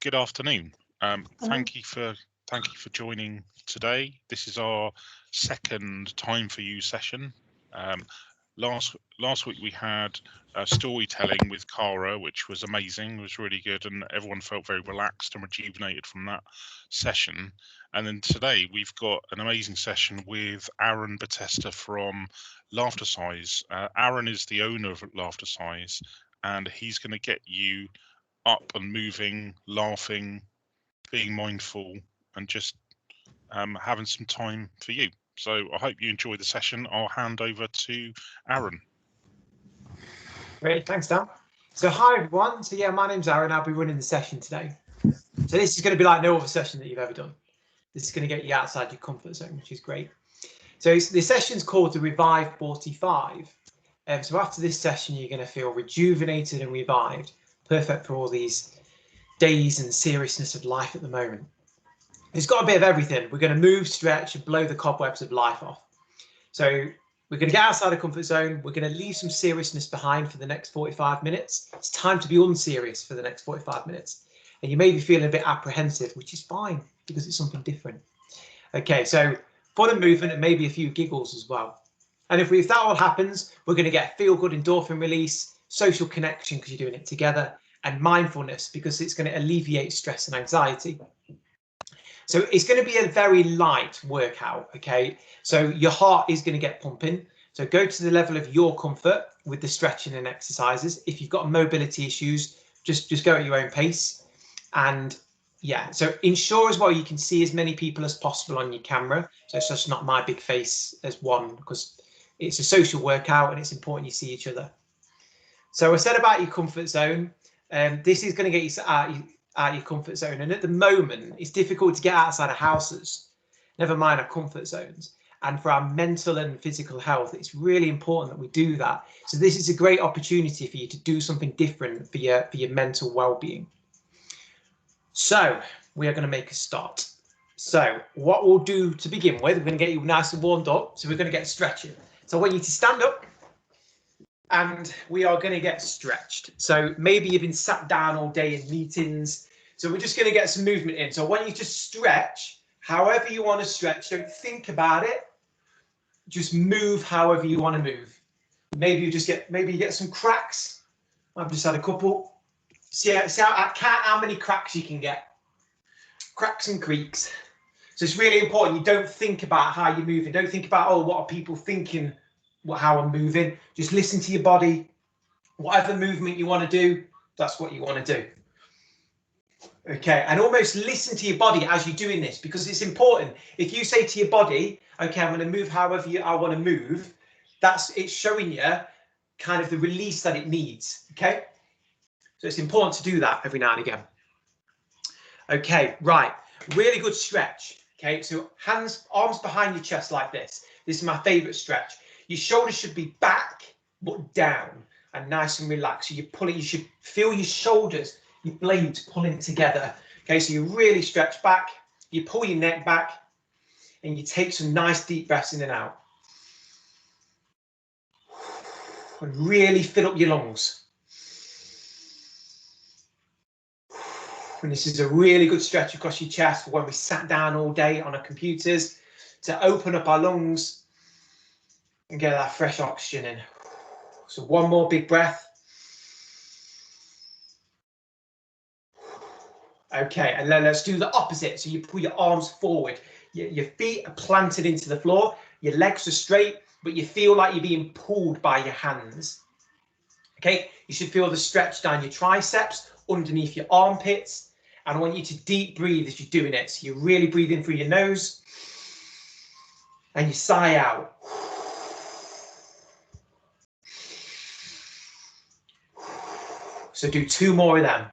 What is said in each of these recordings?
Good afternoon. Thank you for joining today. This is our second Time for You session. Last week we had storytelling with Cara, which was amazing. It was really good, and everyone felt very relaxed and rejuvenated from that session. And then today we've got an amazing session with Aaron Batesta from Laughtercise. Aaron is the owner of Laughtercise, and he's going to get you up and moving, laughing, being mindful, and just having some time for you. So I hope you enjoy the session. I'll hand over to Aaron. Great, thanks, Dan. So hi everyone. So yeah, my name's Aaron. I'll be running the session today. So this is going to be like no other session that you've ever done. This is going to get you outside your comfort zone, which is great. So the session's called the Revive 45. So after this session, you're going to feel rejuvenated and revived, perfect for all these days and seriousness of life at the moment. It's got a bit of everything. We're going to move, stretch, and blow the cobwebs of life off. So we're going to get outside the comfort zone. We're going to leave some seriousness behind for the next 45 minutes. It's time to be unserious for the next 45 minutes. And you may be feeling a bit apprehensive, which is fine because it's something different. Okay, so fun and movement and maybe a few giggles as well. And if that all happens, we're going to get feel-good endorphin release, social connection because you're doing it together, and mindfulness because it's going to alleviate stress and anxiety. So it's going to be a very light workout, okay? So your heart is going to get pumping. So go to the level of your comfort with the stretching and exercises. If you've got mobility issues, just go at your own pace. And yeah, so ensure as well you can see as many people as possible on your camera. So it's just not my big face as one, because it's a social workout and it's important you see each other. So I said about your comfort zone, this is going to get you out your comfort zone. And at the moment, it's difficult to get outside of houses, never mind our comfort zones. And for our mental and physical health, it's really important that we do that. So this is a great opportunity for you to do something different for your mental well-being. So we are going to make a start. So what we'll do to begin with, we're going to get you nice and warmed up. So we're going to get stretching. So I want you to stand up and we are going to get stretched. So maybe you've been sat down all day in meetings. So we're just going to get some movement in. So I want you to stretch however you want to stretch. Don't think about it. Just move however you want to move. Maybe you get some cracks. I've just had a couple. See how many cracks you can get. Cracks and creaks. So it's really important you don't think about how you're moving. Don't think about, oh, what are people thinking, how I'm moving. Just listen to your body. Whatever movement you want to do, that's what you want to do. Okay, and almost listen to your body as you're doing this, because it's important. If you say to your body, okay, I'm going to move however I want to move, it's showing you kind of the release that it needs. Okay. So it's important to do that every now and again. Okay, right. Really good stretch. Okay, so arms behind your chest like this. This is my favorite stretch. Your shoulders should be back, but down and nice and relaxed. So you should feel your shoulders, your blades pulling together. Okay, so you really stretch back, you pull your neck back, and you take some nice deep breaths in and out. And really fill up your lungs. And this is a really good stretch across your chest for when we sat down all day on our computers, to open up our lungs and get that fresh oxygen in. So one more big breath. Okay, and then let's do the opposite. So you pull your arms forward. Your feet are planted into the floor. Your legs are straight, but you feel like you're being pulled by your hands. Okay, you should feel the stretch down your triceps, underneath your armpits. And I want you to deep breathe as you're doing it. So you really breathe in through your nose and you sigh out. So do 2 more of them.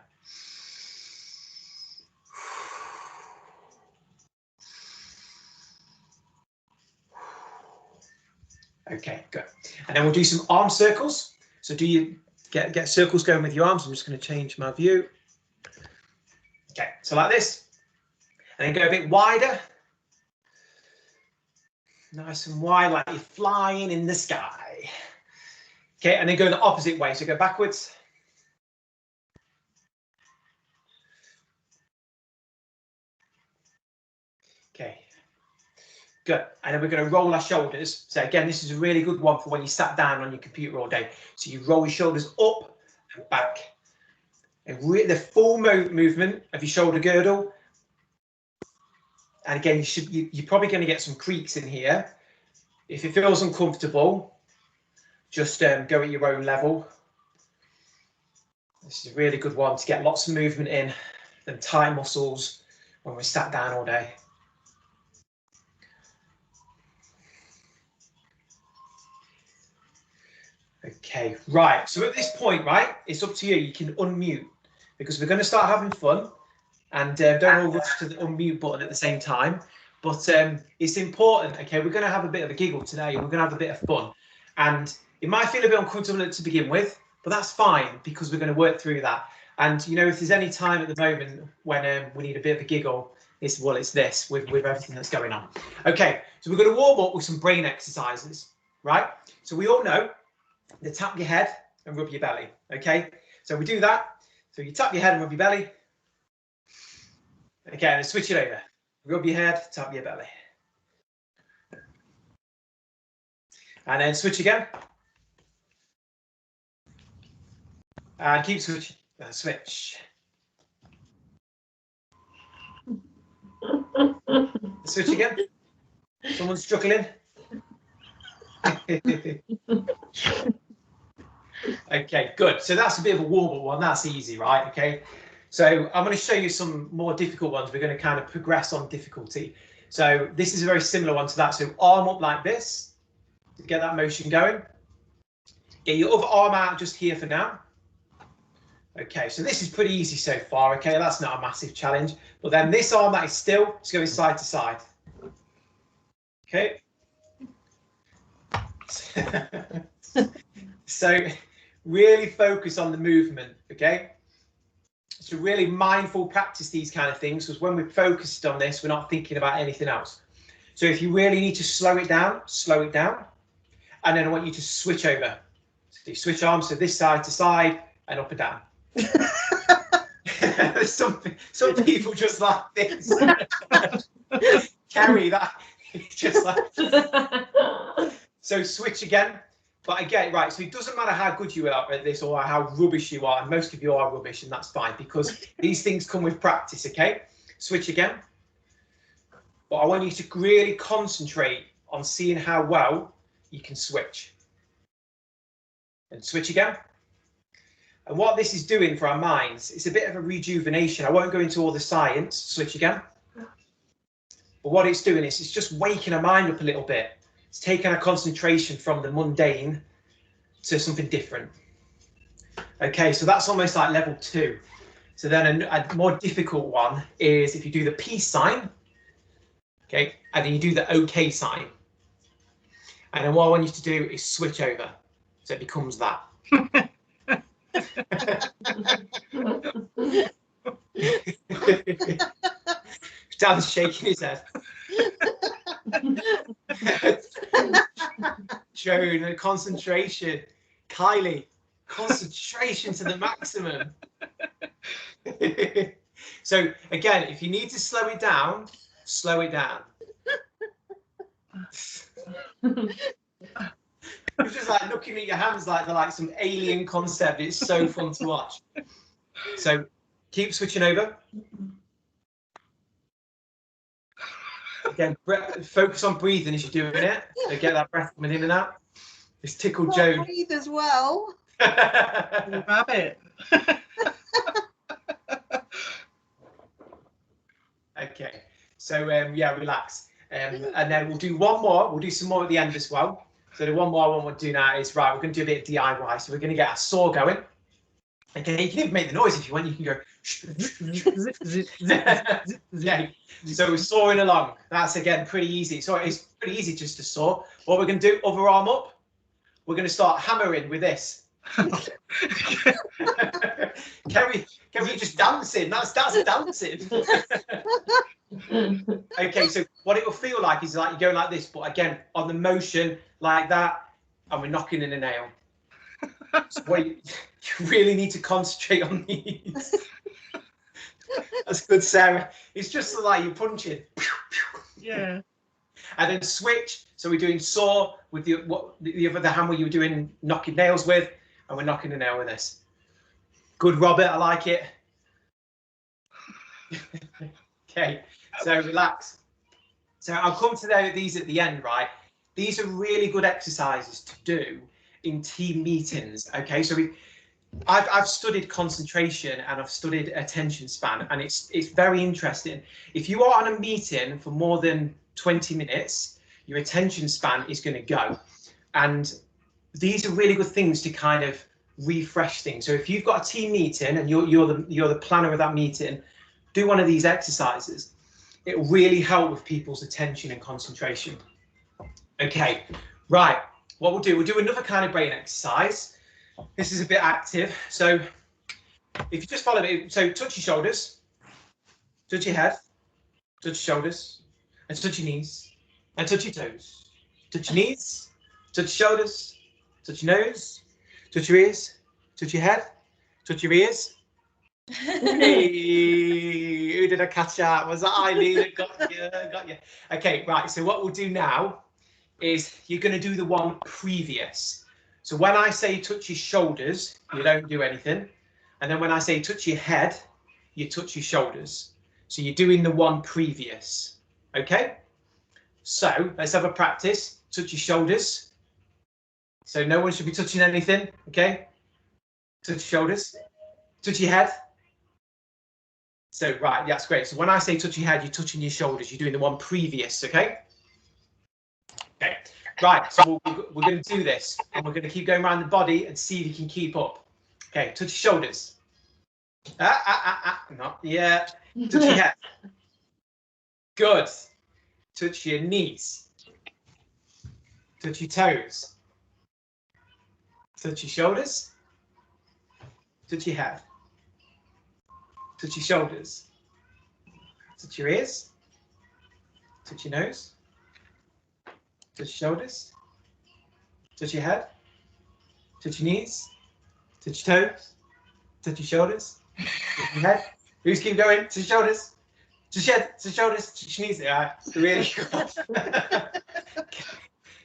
Okay, good. And then we'll do some arm circles. So do you get circles going with your arms? I'm just going to change my view. Okay, so like this, and then go a bit wider. Nice and wide, like you're flying in the sky. Okay, and then go the opposite way. So go backwards. Okay. Good. And then we're going to roll our shoulders. So again, this is a really good one for when you sat down on your computer all day. So you roll your shoulders up and back. And the full movement of your shoulder girdle. And again, you're probably going to get some creaks in here. If it feels uncomfortable, just go at your own level. This is a really good one to get lots of movement in and tight muscles when we're sat down all day. Okay, right. So at this point, right, it's up to you. You can unmute because we're going to start having fun, and don't all rush to the unmute button at the same time. But it's important. Okay, we're going to have a bit of a giggle today. We're going to have a bit of fun, and it might feel a bit uncomfortable to begin with, but that's fine because we're going to work through that. And you know, if there's any time at the moment when we need a bit of a giggle, it's this with everything that's going on. Okay, so we're going to warm up with some brain exercises, right? So we all know. To tap your head and rub your belly. Okay, so we do that. So you tap your head and rub your belly. Okay, and switch it over. Rub your head, tap your belly. And then switch again. And keep switching. And switch. Switch again. Someone's struggling. Okay, good. So that's a bit of a warm-up one. That's easy, right? Okay. So I'm going to show you some more difficult ones. We're going to kind of progress on difficulty. So this is a very similar one to that. So arm up like this to get that motion going. Get your other arm out just here for now. Okay, so this is pretty easy so far. Okay, that's not a massive challenge. But then this arm that is still is going side to side. Okay. So really focus on the movement, okay? So really mindful practice these kind of things, because when we're focused on this, we're not thinking about anything else. So if you really need to slow it down, slow it down. And then I want you to switch over. So you switch arms, so this side to side and up and down. some people just like this. Carry that. Just like. So switch again. But again, right, so it doesn't matter how good you are at this or how rubbish you are, and most of you are rubbish, and that's fine, because these things come with practice, okay? Switch again. But I want you to really concentrate on seeing how well you can switch. And switch again. And what this is doing for our minds, it's a bit of a rejuvenation. I won't go into all the science. Switch again. But what it's doing is it's just waking our mind up a little bit. It's taking our concentration from the mundane to something different. Okay, so that's almost like level 2. So then a more difficult one is if you do the peace sign, okay, and then you do the OK sign. And then what I want you to do is switch over. So it becomes that. Dan's shaking his head. Joan, concentration. Kylie, concentration to the maximum. So again, if you need to slow it down, slow it down. It's just like looking at your hands like they're like some alien concept. It's so fun to watch. So keep switching over. Again, focus on breathing as you're doing it. So get that breath coming in and out. It's tickled Joan. Breathe as well. Rabbit. Okay, so yeah, relax. And then we'll do one more. We'll do some more at the end as well. So the one more I want to do now is, right, we're going to do a bit of DIY. So we're going to get our saw going. Okay, you can even make the noise if you want. You can go. Yeah. So we're sawing along. That's again pretty easy. So it's pretty easy just to saw. What we're going to do, other arm up. We're going to start hammering with this. Kerry just dancing. That's dancing. Okay, so what it will feel like is like you're going like this, but again on the motion like that, and we're knocking in a nail. So what you really need to concentrate on these. That's good, Sarah. It's just like you're punching. Yeah. And then switch. So we're doing saw with the hand where you were doing knocking nails with, and we're knocking the nail with this. Good, Robert. I like it. Okay, so relax. So I'll come to these at the end, right? These are really good exercises to do in team meetings. Okay, so I've studied concentration and I've studied attention span, and it's very interesting. If you are on a meeting for more than 20 minutes, your attention span is going to go. And these are really good things to kind of refresh things. So if you've got a team meeting and you're the planner of that meeting, do one of these exercises. It will really help with people's attention and concentration. Okay, right. What we'll do another kind of brain exercise. This is a bit active. So if you just follow me, so touch your shoulders, touch your head, touch your shoulders, and touch your knees, and touch your toes. Touch your knees, touch your shoulders, touch your nose, touch your ears, touch your head, touch your ears. Hey, who did I catch out? Was that Eileen that got you? Got you. Okay, right. So what we'll do now is you're going to do the one previous. So when I say touch your shoulders, you don't do anything. And then when I say touch your head, you touch your shoulders. So you're doing the one previous. Okay? So let's have a practice. Touch your shoulders. So no one should be touching anything. Okay? Touch your shoulders. Touch your head. So, right, that's great. So when I say touch your head, you're touching your shoulders. You're doing the one previous, okay? Okay, right, so we're going to do this. And we're going to keep going around the body and see if you can keep up. Okay, touch your shoulders. Not yet. Touch your head. Good. Touch your knees. Touch your toes. Touch your shoulders. Touch your head. Touch your shoulders. Touch your ears. Touch your nose. Touch your shoulders. Touch your head. Touch your knees. Touch your toes. Touch your shoulders. Touch your head. Who's keep going? Touch your shoulders. Touch your head. Touch your shoulders. Touch your knees. Yeah, really good.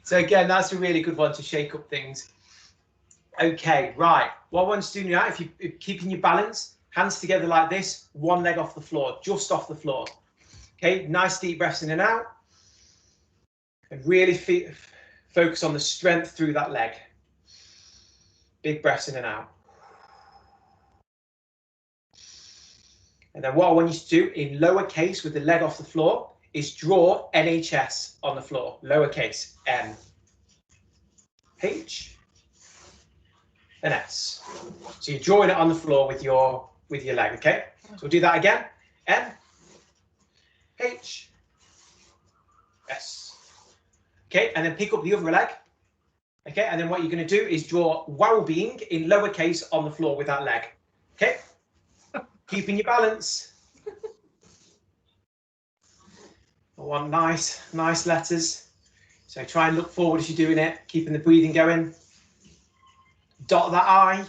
So again, that's a really good one to shake up things. Okay, right. What I want to do now, if you're keeping your balance, hands together like this, one leg off the floor, just off the floor. Okay, nice deep breaths in and out. And really focus on the strength through that leg. Big breaths in and out. And then what I want you to do in lowercase with the leg off the floor is draw NHS on the floor. Lowercase N, H, and S. So you're drawing it on the floor with your leg, okay? So we'll do that again. N, H, S. Okay, and then pick up the other leg. Okay, and then what you're going to do is draw well-being in lowercase on the floor with that leg. Okay, keeping your balance. I want nice letters. So try and look forward as you're doing it, keeping the breathing going. Dot that I.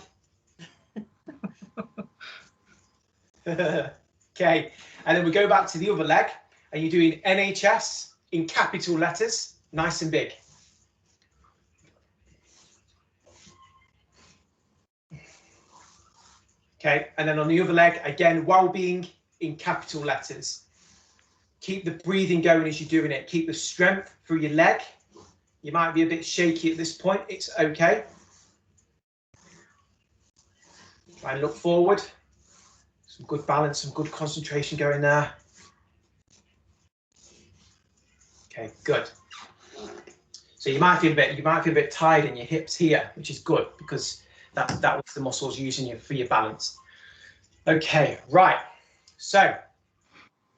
Okay, and then we go back to the other leg, and you're doing NHS in capital letters, nice and big. Okay, and then on the other leg, again, well-being in capital letters. Keep the breathing going as you're doing it. Keep the strength through your leg. You might be a bit shaky at this point. It's okay. Try and look forward. Some good balance, some good concentration going there. Okay, good. So you might feel a bit tired in your hips here, which is good because that was the muscles using for your balance. Okay, right. So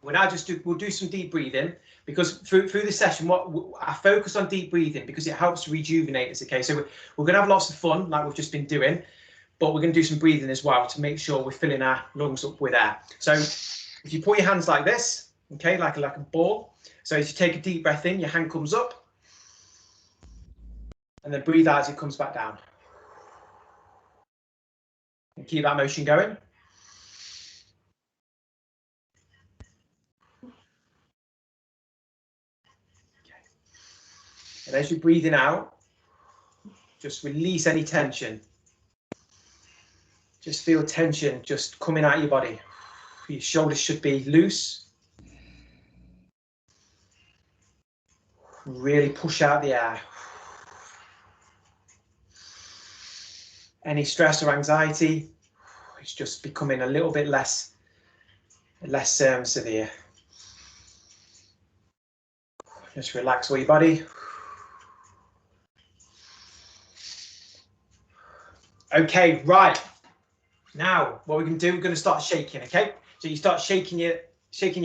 we'll now we'll do some deep breathing because through the session, I focus on deep breathing because it helps to rejuvenate us. Okay, so we're going to have lots of fun like we've just been doing, but we're going to do some breathing as well to make sure we're filling our lungs up with air. So if you put your hands like this, okay, like a ball. So as you take a deep breath in, your hand comes up, and then breathe out as it comes back down. And keep that motion going. And as you're breathing out, just release any tension. Just feel tension just coming out of your body. Your shoulders should be loose. Really push out the air. Any stress or anxiety, it's just becoming a little bit less severe. Just relax all your body. Okay, right. Now, what we're going to do, we're going to start shaking, okay? So you start shaking your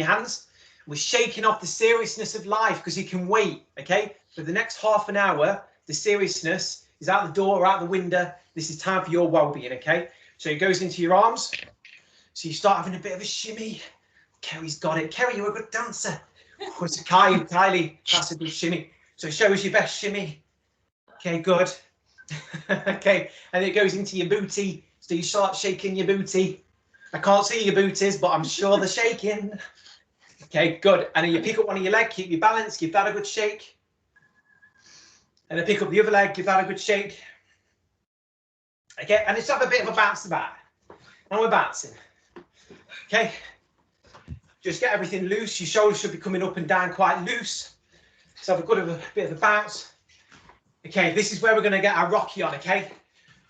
hands. We're shaking off the seriousness of life because you can wait, okay? For the next half an hour, the seriousness is out the door or out the window. This is time for your well-being, okay? So it goes into your arms. So you start having a bit of a shimmy. Kerry's got it. Kerry, you're a good dancer. Oh, it's Kylie, that's a good shimmy. So show us your best shimmy. Okay, good. Okay, and it goes into your booty. So you start shaking your booty. I can't see your booties, but I'm sure they're shaking. Okay, good. And then you pick up one of your legs, keep your balance, give that a good shake. And then pick up the other leg, give that a good shake. Okay, and just have a bit of a bounce about. And we're bouncing. Okay, just get everything loose. Your shoulders should be coming up and down quite loose. So have a bit of a bounce. Okay, this is where we're going to get our Rocky on, okay?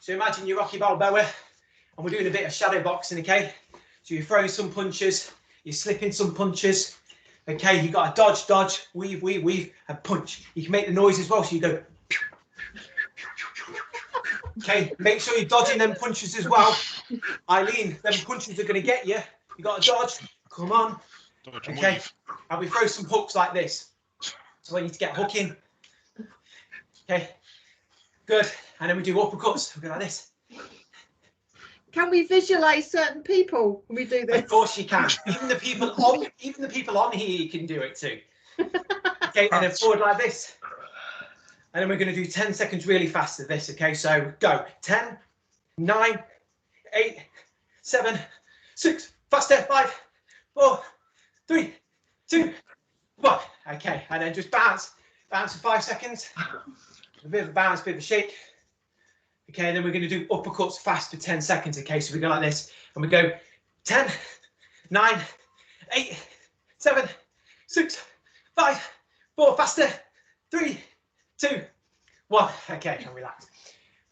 So imagine your Rocky Balboa, and we're doing a bit of shadow boxing, okay? So you're throwing some punches, you're slipping some punches, okay? You got to dodge, weave, and punch. You can make the noise as well, so you go. Okay, make sure you're dodging them punches as well. Eileen, them punches are going to get you. You got to dodge. Come on. Dodge and Okay, weave. and we throw some hooks like this. So I need to get hooking. Okay, good. And then we do uppercuts. We go like this. Can we visualize certain people when we do this? Of course you can. Even the people on here, you can do it too. Okay, and then forward like this. And then we're going to do 10 seconds really fast of this. Okay, so go. 10, 9, 8, 7, 6, faster. 5, 4, 3, 2, 1. Okay, and then just bounce for 5 seconds. A bit of a bounce, bit of a shake. Okay, and then we're going to do uppercuts fast for 10 seconds. Okay, so we go like this, and we go 10, 9, 8, 7, 6, 5, 4, faster. 3, 2, 1. Okay, and relax.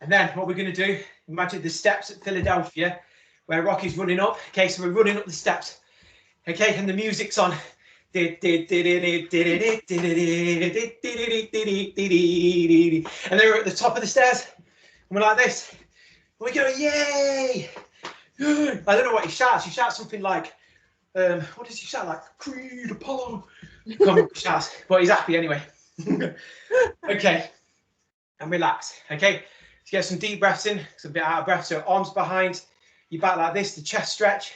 And then what we're going to do, imagine the steps at Philadelphia where Rocky's running up. Okay, so we're running up the steps. Okay, and the music's on. And then we're at the top of the stairs. And we're like this. And we go, yay! I don't know what he shouts. He shouts something like, what does he shout? Like, Creed, Apollo. Come on, shouts. But he's happy anyway. Okay. And relax. Okay. So get some deep breaths in. It's a bit out of breath. So arms behind your back like this. The chest stretch.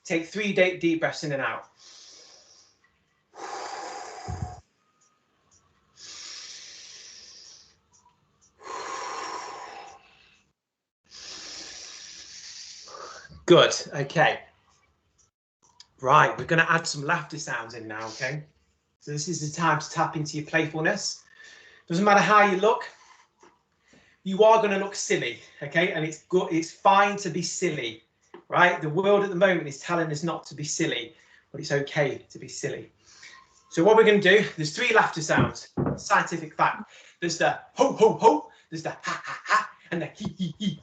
Take 3 deep breaths in and out. Good. Okay. Right. We're going to add some laughter sounds in now. Okay. So this is the time to tap into your playfulness. Doesn't matter how you look. You are going to look silly. Okay. And it's good. It's fine to be silly. Right. The world at the moment is telling us not to be silly, but it's okay to be silly. So what we're going to do, there's 3 laughter sounds. Scientific fact. There's the ho, ho, ho. There's the ha, ha, ha. And the he, he, he.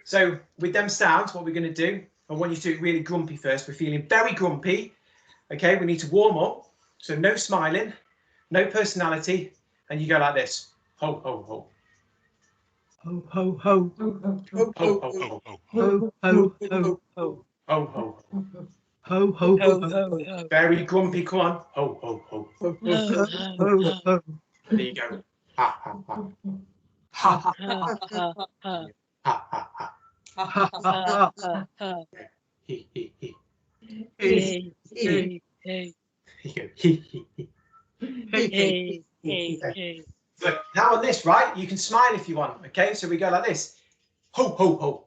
So with them sounds, what we're going to do, I want you to do it really grumpy first. We're feeling very grumpy. Okay, we need to warm up. So no smiling, no personality. And you go like this. Ho, ho, ho. Ho, ho, ho. Ho, ho, ho. Ho, ho, ho. Ho, ho. Ho, ho, ho. Very grumpy. Come on. Ho, ho, ho. Ho, ho. There you go. Ha, ha, ha. Ha, ha, ha. Ha, ha, ha. Ha, ha, ha. He, he, he. Hey, hey, He, he, he. hey, hey. Good. Now on this, right, you can smile if you want. Okay, so we go like this. Ho, ho, ho.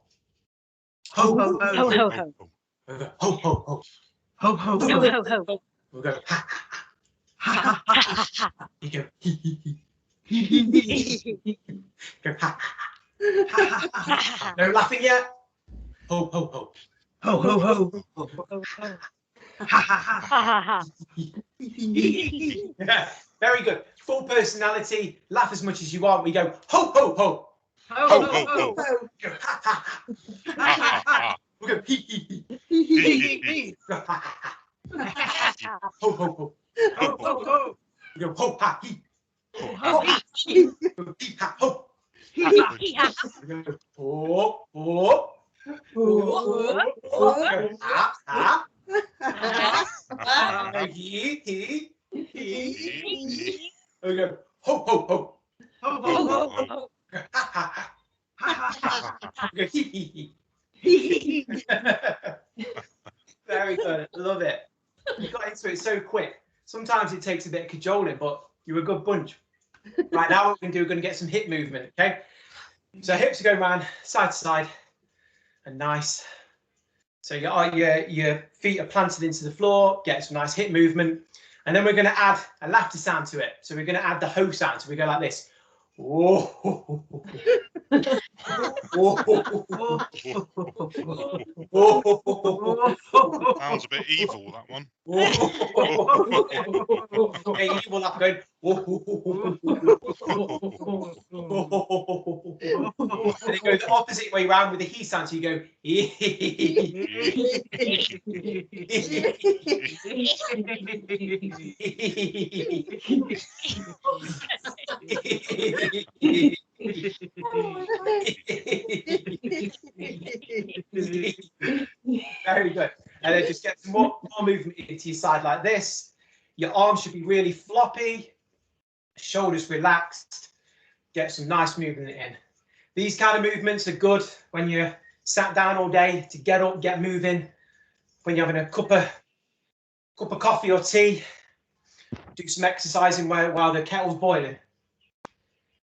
Ho, ho, ho. ho, ho, ho. Ho, ho, ho. ho, ho, ho, We'll go ha, ha, ha, ha. you go he, he, he. Go, ha, ha, ha. No laughing yet? Ho, ho, ho. Ho, ho, ho. Ha, ha, ha. Yeah, very good. Full personality. Laugh as much as you want. We go, ho, ho, ho. Ho, Ho, ho, ho, ho. Go, ha, ha, ha. Ha, ha, ha. We go, hee, hee, Hee, hee, hee. hee, hee. Go, ha, ha, ha. Ho, ho, ho. Ho, ho, ho. We go, ho, ha, hee. Ho, Ho, ha. hee, Go, hee, ha, ho. hee, We go, ho, ho. ho. Go, ha, ha. Ha. Hee, hee. Hee. We go, ho, ho, ho. Ho, Ho, ho, ho, ho. ho. Ha, ha, ha. Ha, ha, ha. We go, hee, hee, hee. Hee, hee, hee. Very good. Love it. You got into it so quick. Sometimes it takes a bit of cajoling, but you're a good bunch. Right, now what we're going to do, we're going to get some hip movement, okay? So hips are going round side to side and nice. So your feet are planted into the floor, get some nice hip movement. And then we're going to add a laughter sound to it. So we're going to add the ho sound. So we go like this. Oh. Sounds a bit evil, that one. Yeah, you will laugh going. And it goes the opposite way round with the he sound. So you go. Very good. And then just get some more movement into your side like this. Your arms should be really floppy, shoulders relaxed. Get some nice movement in. These kind of movements are good when you're sat down all day to get up, get moving. When you're having a cup of coffee or tea, do some exercising while the kettle's boiling.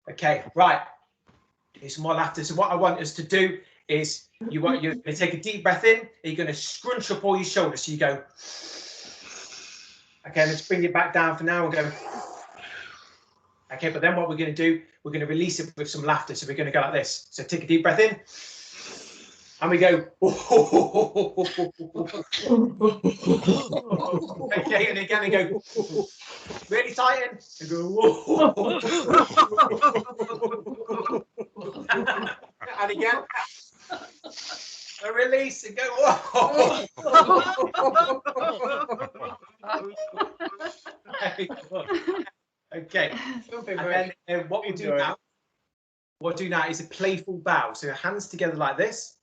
Okay, right. Do some more laughter. So what I want us to do is you're going to take a deep breath in, and you're going to scrunch up all your shoulders. So you go. Okay, let's bring it back down for now. We'll go. Okay, but then what we're going to do, we're going to release it with some laughter. So we're going to go like this. So take a deep breath in. And we go. Okay, and again, and go. Really tighten. And go. And again. A release and go. Okay. And then what we'll do now is a playful bow. So your hands together like this.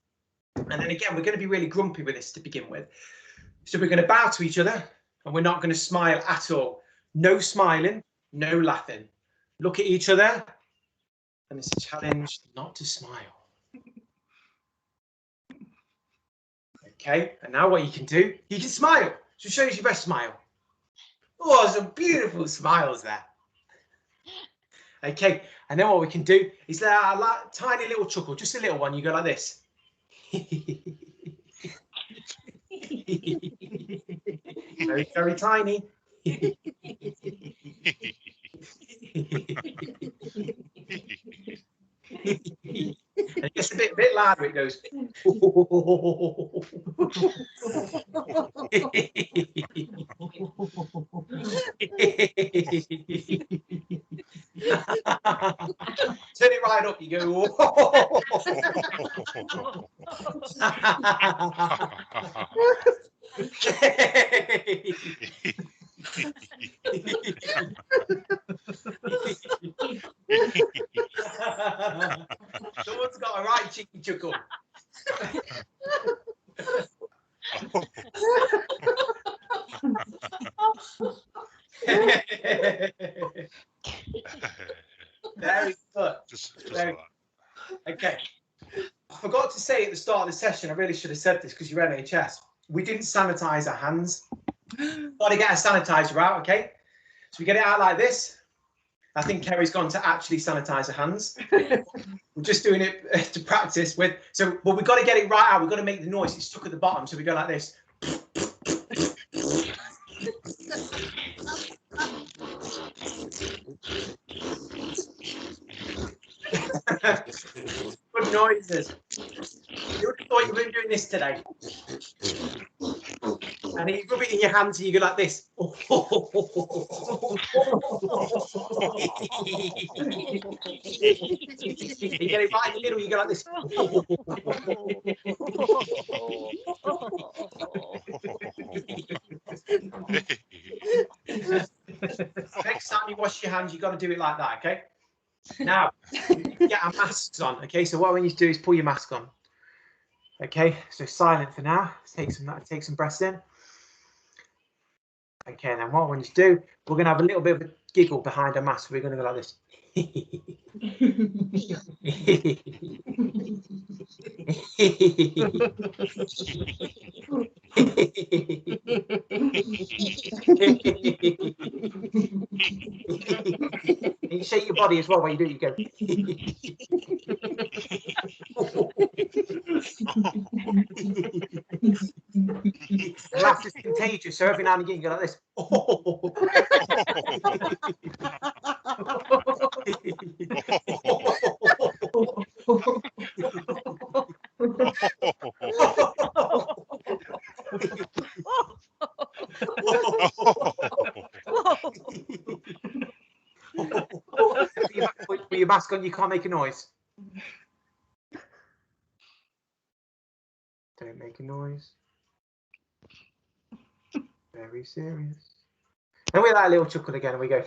And then again, we're going to be really grumpy with this to begin with. So we're going to bow to each other and we're not going to smile at all. No smiling, no laughing. Look at each other. And it's a challenge not to smile. Okay, and now what you can do, you can smile. So show us your best smile. Oh, some beautiful smiles there. Okay, and then what we can do is a tiny little chuckle, just a little one. You go like this. Very, very tiny. And it gets a bit louder, it goes. Turn it right up, you go. Someone's got a right cheeky chuckle. Very good. Just Very like that. Okay. I forgot to say at the start of the session, I really should have said this because you're NHS. We didn't sanitize our hands. Got to get a sanitizer out, okay? So we get it out like this. I think Kerry's gone to actually sanitize her hands. We're just doing it to practice with. So, but we've got to get it right out. We've got to make the noise. It's stuck at the bottom. So we go like this. noises. You would have thought you were doing this today. And you rub it in your hands and you go like this. You get it right in the middle, you go like this. Next time you wash your hands, you've got to do it like that, okay? Now, get our masks on, okay? So what we need to do is pull your mask on. Okay, so silent for now. Take some breaths in. Okay, then what we're going to do, we're going to have a little bit of a giggle behind our mask. We're going to go like this. You shake your body as well while you do it. You go. Laughter is contagious, so every now and again you go like this. With your mask on, you can't make a noise. Don't make a noise. Very serious. And with that little chuckle again, and we go.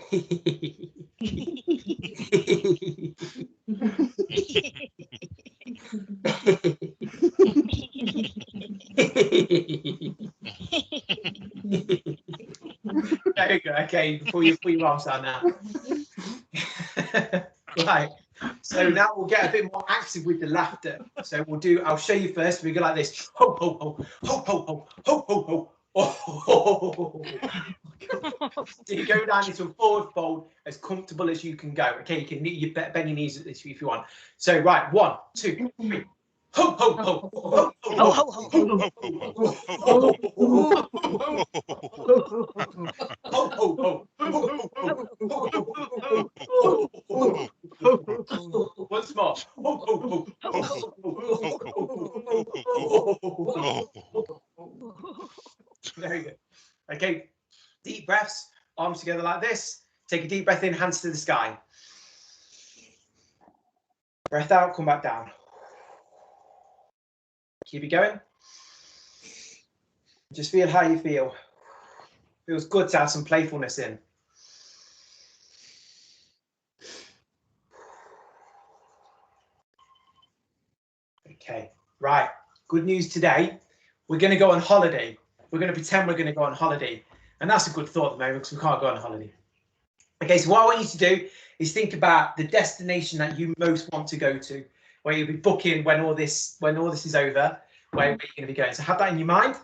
There you go. Okay, before you put your arms down now. Right. So now we'll get a bit more active with the laughter. So I'll show you first. We go like this. Ho ho ho ho ho ho ho ho ho. So you go down into a forward fold as comfortable as you can go. Okay, you can bend your knees at this if you want. So right, 1, 2, 3. Ho ho ho ho ho ho ho once more. Very good. Okay, deep breaths, arms together like this. Take a deep breath in, hands to the sky. Breath out, come back down. Keep it going. Just feel how you feel. Feels good to have some playfulness in. Okay, right. Good news today. We're going to go on holiday. We're going to pretend we're going to go on holiday. And that's a good thought at the moment because we can't go on holiday. Okay, so what I want you to do is think about the destination that you most want to go to, where you'll be booking when all this is over, where you're going to be going. So have that in your mind.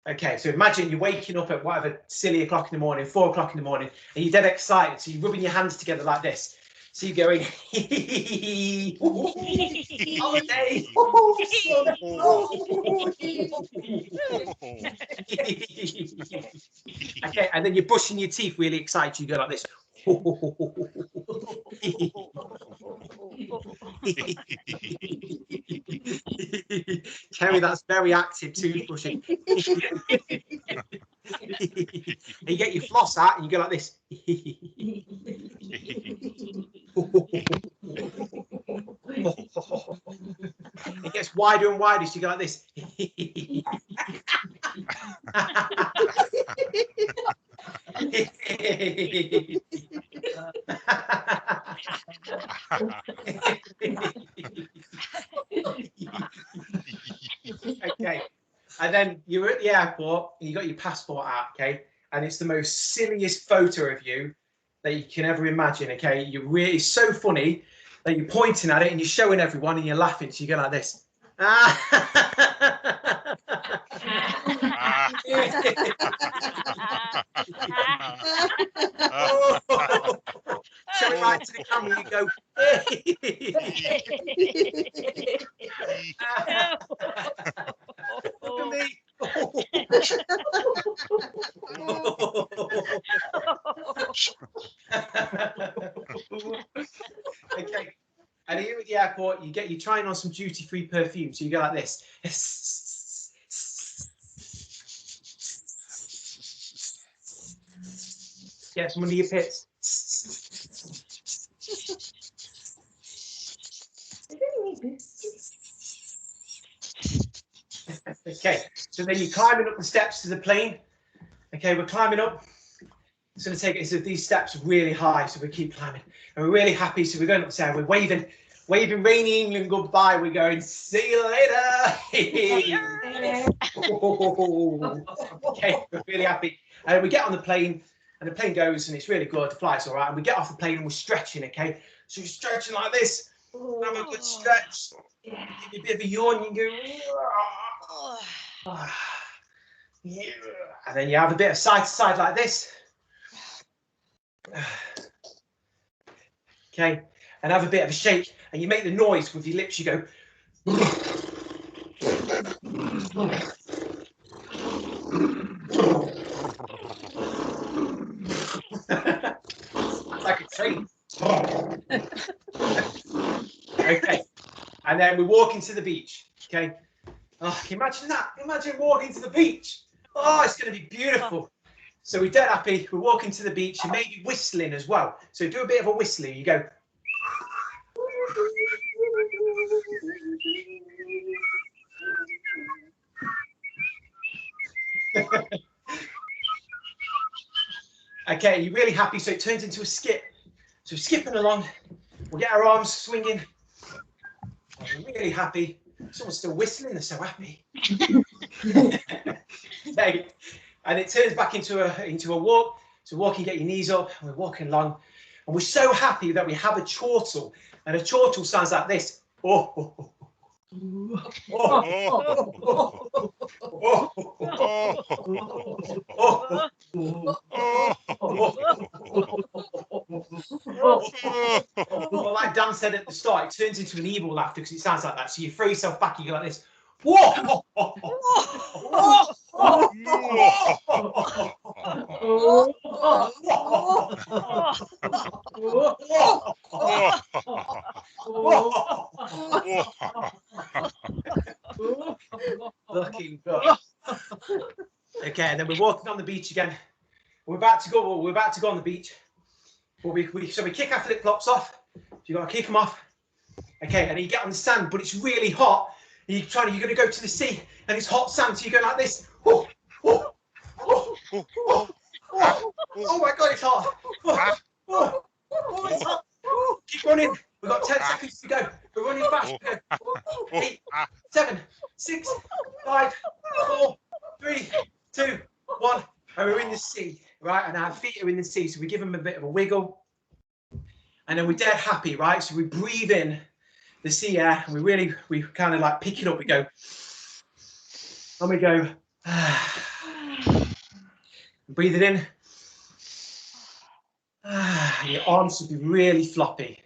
Okay, so imagine you're waking up at whatever silly o'clock in the morning, 4 o'clock in the morning, and you're dead excited. So you're rubbing your hands together like this. So you're going, holiday. Okay, and then you're brushing your teeth really excited. You go like this. Kerry, that's very active toothbrushing. And you get your floss out and you go like this. It gets wider and wider, so you go like this. Okay, and then you're at the airport and you got your passport out, okay, and it's the most silliest photo of you that you can ever imagine. Okay, it's so funny that you're pointing at it and you're showing everyone and you're laughing, so you go like this. Show it right to the camera, you go. Look at me. Okay, and here at the airport. airport, you're trying on some duty-free perfume, so you go like this. Get some under your pits. Okay, so then you're climbing up the steps to the plane. Okay, we're climbing up. It's going to take us, so these steps are really high, so we keep climbing. And we're really happy, so we're going up there. We're waving rainy England goodbye. We're going, see you later. Okay, we're really happy. And we get on the plane, and the plane goes, and it's really good. The flight's all right. And we get off the plane, and we're stretching, okay? So we're stretching like this. Have a good stretch. Give you a bit of a yawn, you go, yeah. And then you have a bit of side to side like this. Okay, and have a bit of a shake, and you make the noise with your lips. You go. Like a train. Okay, and then we walk into the beach. Okay, oh, can you imagine that? Imagine walking to the beach. Oh, it's going to be beautiful. So we're dead happy. We're walking to the beach and maybe whistling as well. So do a bit of a whistling. You go. Okay, you're really happy. So it turns into a skip. So skipping along. We'll get our arms swinging. I'm really happy. Someone's still whistling. They're so happy. Okay. And it turns back into a walk. So walk and get your knees up, and we're walking along. And we're so happy that we have a chortle. And a chortle sounds like this. Oh, oh, oh. Well, like Dan said at the start, it turns into an evil laughter because it sounds like that. So you throw yourself back, you go like this. Whoa! Looking good. Okay, and then we're walking on the beach again. We're about to go on the beach. But we kick our flip flops off. You got to kick them off. Okay, and you get on the sand, but it's really hot. And you're going to go to the sea, and it's hot sand, so you go like this. Oh, oh, oh, oh, oh, oh my God, it's hot. Oh, oh, oh, it's hot. Oh, keep running. We've got 10 seconds to go. We're running fast. We go. 8, 7, 6, 5, 4, 3, 2, 1. And we're in the sea, right? And our feet are in the sea, so we give them a bit of a wiggle. And then we're dead happy, right? So we breathe in the sea air, and we kind of like pick it up. We go, and we go, breathe it in. Your arms should be really floppy.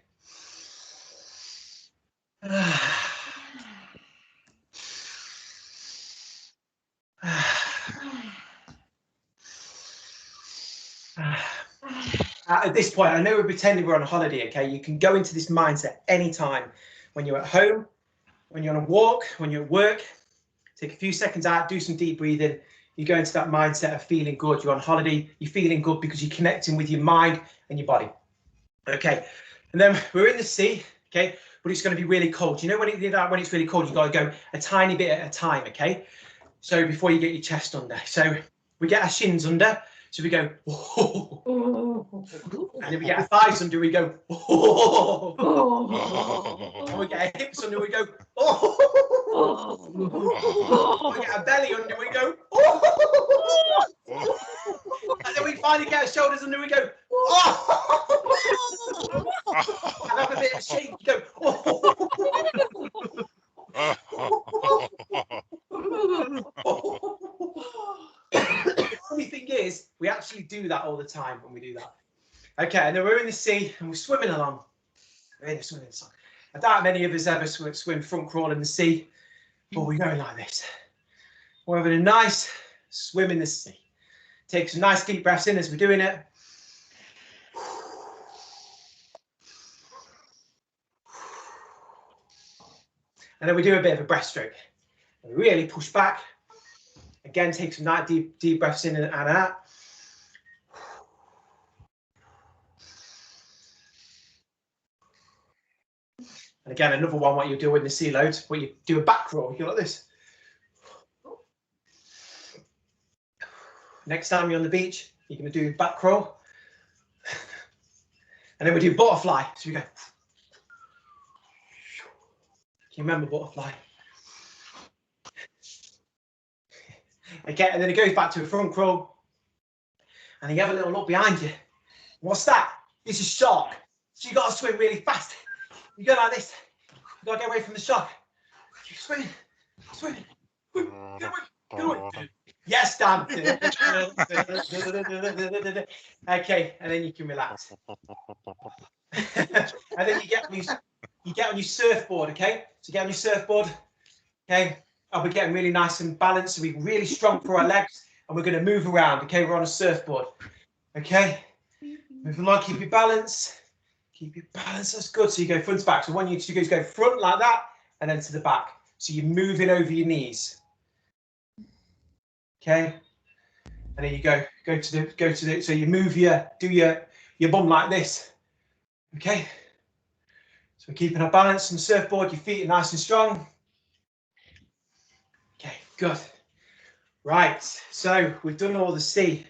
At this point, I know we're pretending we're on holiday, okay? You can go into this mindset anytime. When you're at home, when you're on a walk, when you're at work, take a few seconds out, do some deep breathing. You go into that mindset of feeling good. You're on holiday, you're feeling good because you're connecting with your mind and your body. Okay, and then we're in the sea, okay? But it's going to be really cold. You know when it's really cold, you got to go a tiny bit at a time, okay? So before you get your chest under. So we get our shins under. So we go, oh. And then we get our thighs under, we go, oh. And we get our hips under, we go, oh. We get our belly under, we go, oh. And then we finally get our shoulders under, we go, oh. And have a bit of a shake, you go, oh. The funny thing is, we actually do that all the time when we do that. Okay, and then we're in the sea and we're swimming along. Really swimming along. I doubt many of us ever swim front crawl in the sea, but we're going like this. We're having a nice swim in the sea. Take some nice deep breaths in as we're doing it. And then we do a bit of a breaststroke. Really push back. Again, take some nice deep breaths in and out. And again, another one, what you do in the sea loads, where you do a back roll, you go like this. Next time you're on the beach, you're going to do back roll. And then we do butterfly. So we go. Can you remember butterfly? Okay, and then it goes back to a front crawl. And you have a little look behind you. What's that? It's a shark. So you got to swim really fast. You go like this. You got to get away from the shark. Keep swimming. Swimming. Get away. Get away. Yes, Dan. Okay, and then you can relax. And then you get on your surfboard, okay? So get on your surfboard, okay? I'll be getting really nice and balanced, so we're really strong for our legs, and we're going to move around, okay? We're on a surfboard, okay? Move along, keep your balance. Keep your balance, that's good. So you go front to back. So one you do is go front like that, and then to the back. So you're moving over your knees. Okay, and then you go to the so you move do your bum like this. Okay, so we're keeping our balance on the surfboard. Your feet are nice and strong. Okay, good. Right, so we've done all the sea,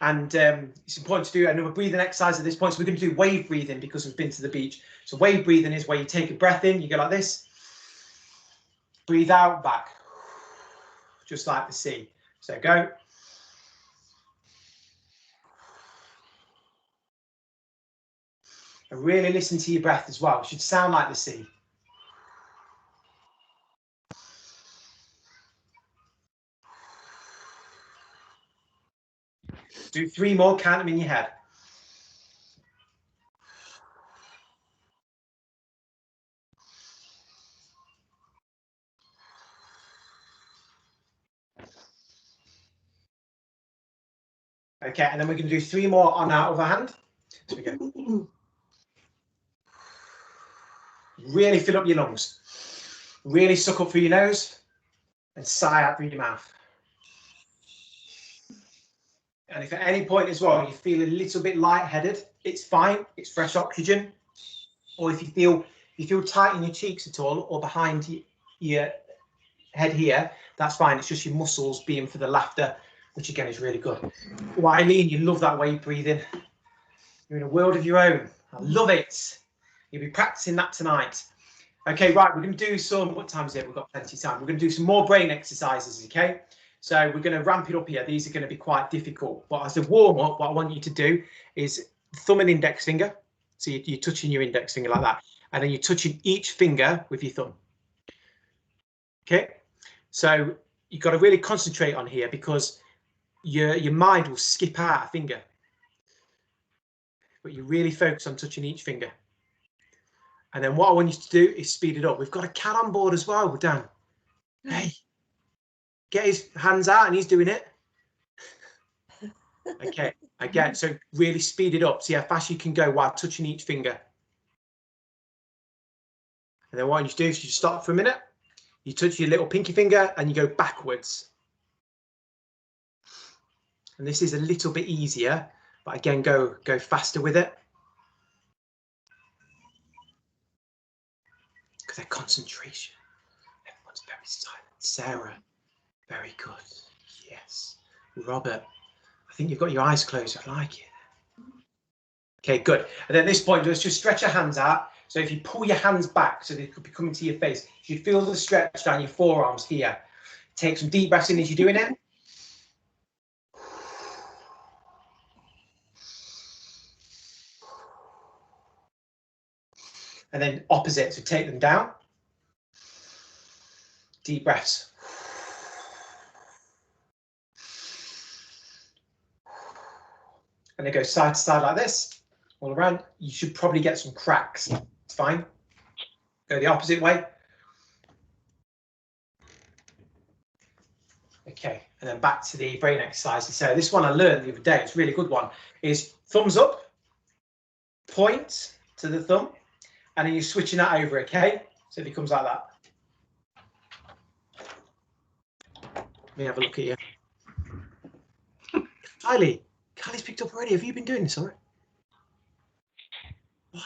and it's important to do another breathing exercise at this point. So we're going to do wave breathing because we've been to the beach. So wave breathing is where you take a breath in, you go like this, breathe out, back, just like the sea. So go. And really listen to your breath as well. It should sound like the sea. Do 3 more, count them in your head. Okay, and then we're going to do 3 more on our other hand. So we go. Really fill up your lungs. Really suck up through your nose and sigh out through your mouth. And if at any point as well you feel a little bit lightheaded, it's fine. It's fresh oxygen. Or if you feel tight in your cheeks at all or behind your head here, that's fine. It's just your muscles being for the laughter, which again is really good. Oh, Eileen, you love that way you breathe in. You're in a world of your own. I love it. You'll be practicing that tonight. Okay, right, we're going to do some, what time is it? We've got plenty of time. We're going to do some more brain exercises, okay? So we're going to ramp it up here. These are going to be quite difficult. But as a warm-up, what I want you to do is thumb and index finger. So you're touching your index finger like that. And then you're touching each finger with your thumb. Okay? So you've got to really concentrate on here because your mind will skip out a finger. But you really focus on touching each finger. And then what I want you to do is speed it up. We've got a cat on board as well, Dan. Hey, get his hands out and he's doing it. Okay, again, so really speed it up. See how fast you can go while touching each finger. And then what you do is you stop for a minute. You touch your little pinky finger and you go backwards. And this is a little bit easier, but again, go faster with it. Because their concentration. Everyone's very silent. Sarah, very good. Yes. Robert, I think you've got your eyes closed. I like it. Okay, good. And then at this point, let's just stretch your hands out. So if you pull your hands back, so they could be coming to your face, you feel the stretch down your forearms here. Take some deep breaths in as you're doing it. And then opposite, so take them down. Deep breaths. And they go side to side like this, all around. You should probably get some cracks. It's fine. Go the opposite way. Okay, and then back to the brain exercises. So this one I learned the other day, it's a really good one, is thumbs up, point to the thumb, and then you're switching that over, okay? So it becomes like that. Let me have a look at you. Kylie's picked up already. Have you been doing this already? Like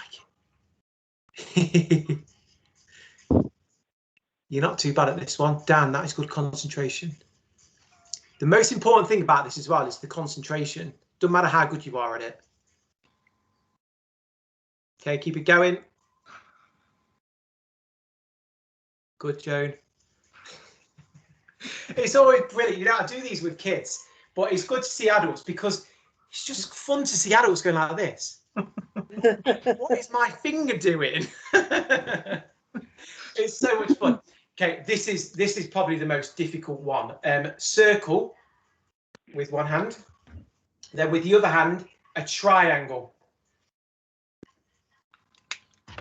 You're not too bad at this one. Dan, that is good concentration. The most important thing about this as well is the concentration. Doesn't matter how good you are at it. Okay, keep it going. Good, Joan. It's always brilliant. You know, I do these with kids, but it's good to see adults because it's just fun to see adults going like this. What is my finger doing? It's so much fun. Okay, this is probably the most difficult one. Circle with one hand, then with the other hand, a triangle.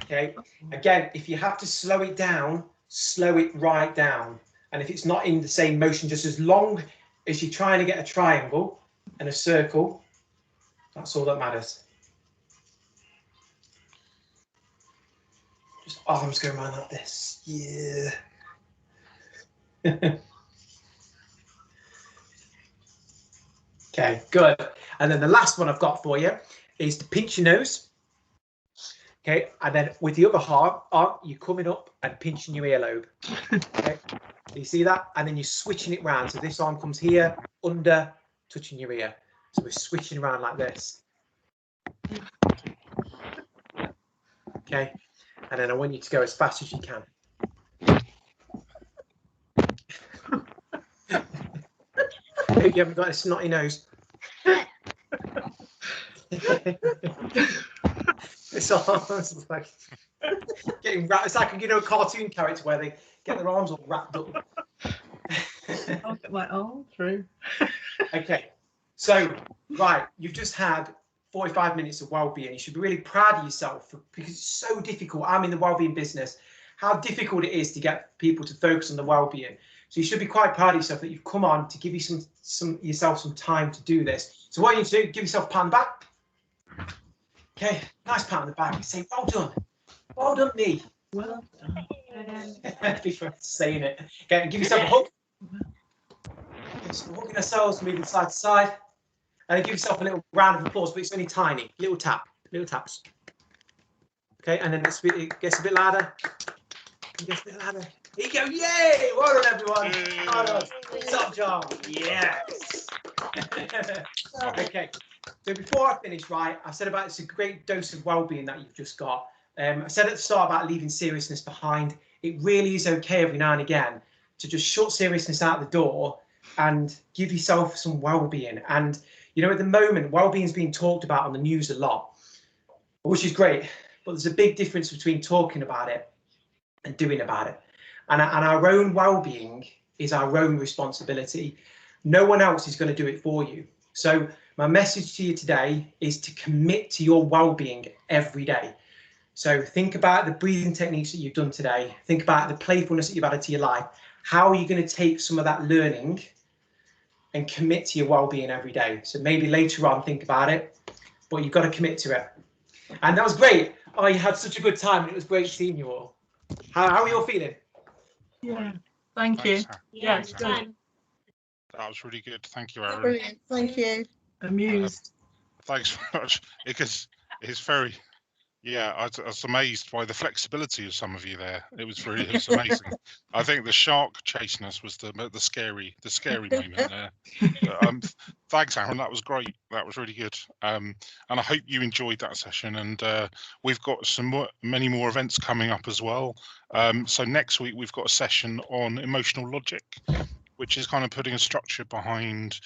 Okay, again, if you have to slow it down, slow it right down. And if it's not in the same motion, just as long as you're trying to get a triangle and a circle, that's all that matters. Just arms going around like this. Yeah. Okay, good. And then the last one I've got for you is to pinch your nose. Okay, and then with the other arm, you're coming up and pinching your earlobe. Okay, you see that? And then you're switching it round. So this arm comes here, under, touching your ear. So we're switching around like this. Okay, and then I want you to go as fast as you can. Hope you haven't got a snotty nose. It's almost like getting wrapped. It's like, you know, a cartoon character where they get their arms all wrapped up. I'll get my arm through. Okay, so right, you've just had 45 minutes of well-being. You should be really proud of yourself because it's so difficult. I'm in the well-being business. How difficult it is to get people to focus on the well-being. So you should be quite proud of yourself that you've come on to give you yourself some time to do this. So what you need to do, give yourself a pat on the back. Okay, nice pat on the back. Say, well done, me. Well done. Before saying it. Okay, give yourself a hug. Okay, so we're hugging ourselves, moving side to side. And then give yourself a little round of applause, but it's only tiny. Little taps. Okay, and then it gets a bit louder. It gets a bit louder. Here you go, yay! Well done, everyone. Well done. Top job. Yes. Okay, so before I finish, right, I said about it's a great dose of well-being that you've just got. I said at the start about leaving seriousness behind. It really is okay every now and again to just shut seriousness out the door and give yourself some well-being. And you know, at the moment, well-being is being talked about on the news a lot, which is great. But there's a big difference between talking about it and doing about it. And our own well-being is our own responsibility. No one else is going to do it for you. So my message to you today is to commit to your well-being every day. So think about the breathing techniques that you've done today. Think about the playfulness that you've added to your life. How are you going to take some of that learning and commit to your well-being every day? So maybe later on think about it, but you've got to commit to it. And that was great. Oh, you had such a good time, and it was great seeing you all. How are you all feeling? Yeah, thank you. Thanks, Yeah, Thanks, good. Aaron. That was really good. Thank you, Aaron. Brilliant. Thank you. Amused. Thanks very much. Because it's very, yeah, I was amazed by the flexibility of some of you there. It was amazing. I think the shark chasing us was the scary moment there. But, thanks, Aaron. That was great. That was really good. And I hope you enjoyed that session. And we've got many more events coming up as well. So next week we've got a session on emotional logic, which is kind of putting a structure behind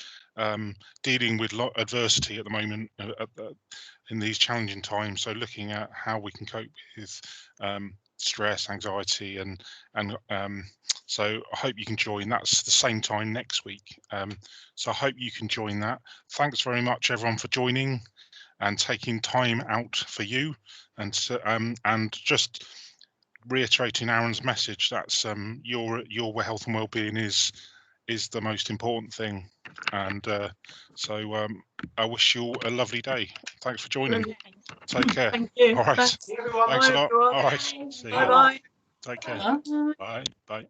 dealing with adversity at the moment in these challenging times. So looking at how we can cope with stress, anxiety, and so I hope you can join. That's the same time next week. So I hope you can join that. Thanks very much, everyone, for joining and taking time out for you. And just reiterating Aaron's message, that's your health and well-being is the most important thing. And so I wish you all a lovely day. Thanks for joining. Brilliant. Take care. Thank you. All right. See you, everyone. Thanks a lot. everyone. All right. See you. Bye bye. Take care. Bye. Bye. Bye.